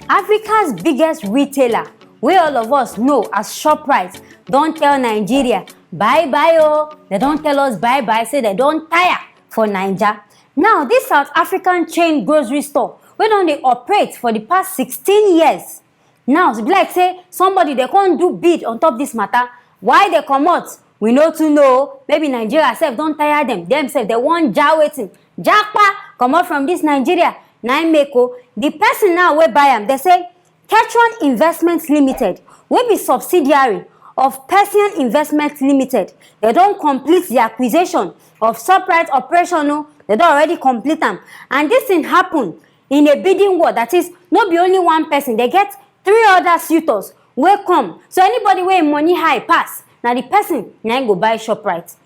Africa's biggest retailer, wey all of us know as Shoprite, don tell Nigeria bye bye oh. They don tell us bye bye, say they don tire for Naija. Now this South African chain grocery store wey don dey operate for the past 16 years. Now e be like say somebody dey come do bid on top this matter. Why they comot? We no too know. Maybe Nigeria sef don tire dem sef dey wan wetin japa comot from this Nigeria. Na im make the person now wey buy am, they say Ketron Investment Limited, wey be subsidiary of Persian Investment Limited. They don complete the acquisition of Shoprite operation. No, they don already complete am, and this thing happen in a bidding war. That is, no be only one person. They get 3 other suitors wey come. So anybody wey money high pass, na the person na go buy Shoprite.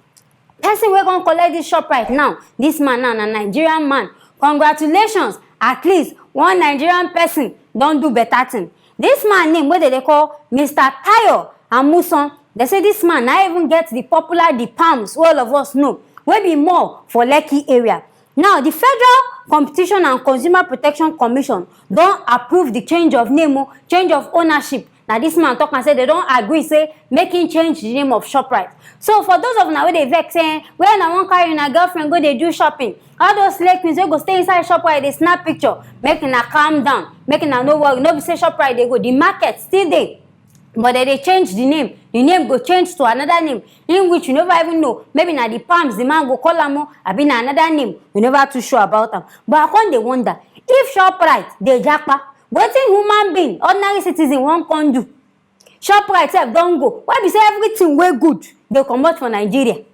Person wey come collect this Shoprite now, this man now na Nigerian man. Congratulations, at least one Nigerian person don do better thing. This man name wey they call Mr. Tayo Amusan. They say this man na even get the popular the palms all of us know, wey be more for Lekki area. Now the Federal Competition and Consumer Protection Commission don approve the change of name, change of ownership. Now this man talk and say they don't agree, say making change the name of Shoprite. So for those of now where they vex saying, when I wan carry una girlfriend go they do shopping, all those slay queens wey go stay inside Shoprite they snap picture, make una calm down, make una no worry, no be say Shoprite they go, the market still dey, but they change the name. The name go change to another name in which you never even know. Maybe na the palms the man go call am, abi na another name you never too sure about them. But I come dey wonder, if Shoprite dey japa, wetin human being, ordinary citizen wan come do? Shoprite sef don go. Why be say everything wey good dey comot for Nigeria?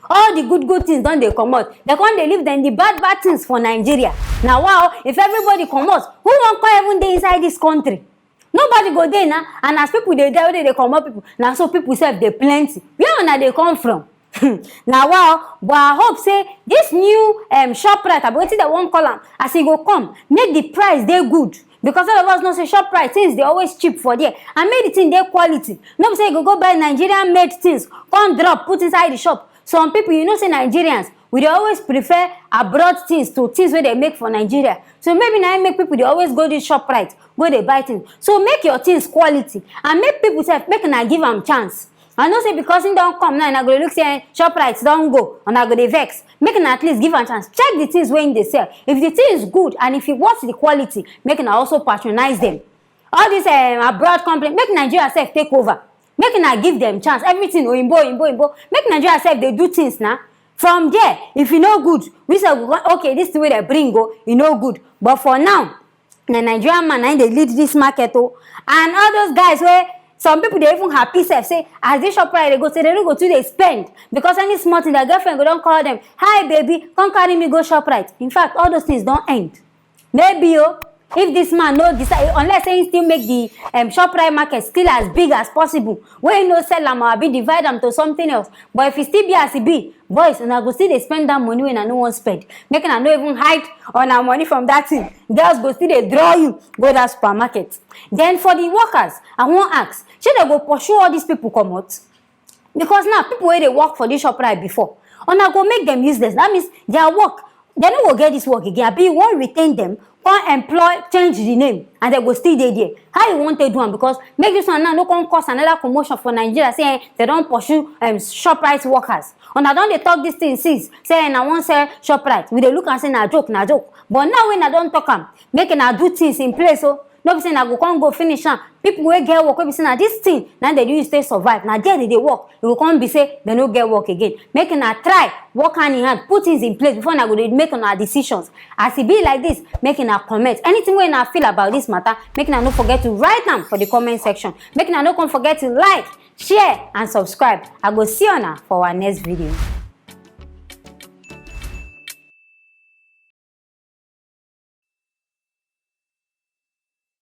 All the good things don dey comot. They come dey leave them the bad things for Nigeria. Now wow, if everybody comot, who wan come even dey inside this country? Nobody go there now. And as people dey there, they comot people. Now so people sef dey plenty. Where una dey come from? Now wow, but I hope say this new Shoprite, wetin they wan call am, as e go come, make the price dey good. Because all of us know say Shoprite things they always cheap for there, and make the thing dey quality. No be say you go buy Nigerian made things, come drop, put inside the shop. Some people, you know say Nigerians, we dey always prefer abroad things to things where they make for Nigeria. So maybe now make people they always go this Shoprite, go they buy things. So make your things quality, and make people say make una give them chance. I know say because him don't come now, and I go look say Shoprite don't go, and I go dey vex. Make una at least give am chance. Check the things when they sell. If the thing is good and if it worth the quality, make una also patronize them. All this abroad company, make Nigeria self take over. Make una give them chance. Everything oyinbo. Make Nigeria self they do things now. From there, if you no good, we say okay, this is the way they bring go, you no good. But for now, the Nigerian man they lead this market and all those guys where some people they even happy self say as this Shoprite they go say they don't go to they spend because any small thing their girlfriend go don't call them, hi baby, come carry me go Shoprite. In fact, all those things don't end. Maybe if this man no decide, unless he still make the Shoprite market still as big as possible, where you no sell them or be divide them to something else. But if it still be as it be, boys, and I go still they spend that money when I no one spend. Making I no even hide on our money from that thing. Girls go still they draw you go that supermarket. Then for the workers, I won't ask, should they go pursue all these people come out? Because now people where they work for this Shoprite before, and I go make them useless. That means their work, they no go get this work again. Be won't retain them. Employ, change the name, and they go still there. How you want to do them? Because make this one now no come cause another commotion for Nigeria saying they don't pursue Shoprite workers. And I don't they talk this thing since saying I won't say Shoprite. We they look and say na joke. But now when I don't talk them, making I do things in place. So no be saying I go come go finish them. People will get work. We be saying this thing now they do stay survive. Now there they work. You will come be say they no get work again. Making I try work hand in hand, put things in place before I go to make on our decisions. As it be like this, making a comment. Anything when I feel about this matter, making I no forget to write them for the comment section. Making I no come forget to like, share, and subscribe. I go see you now for our next video.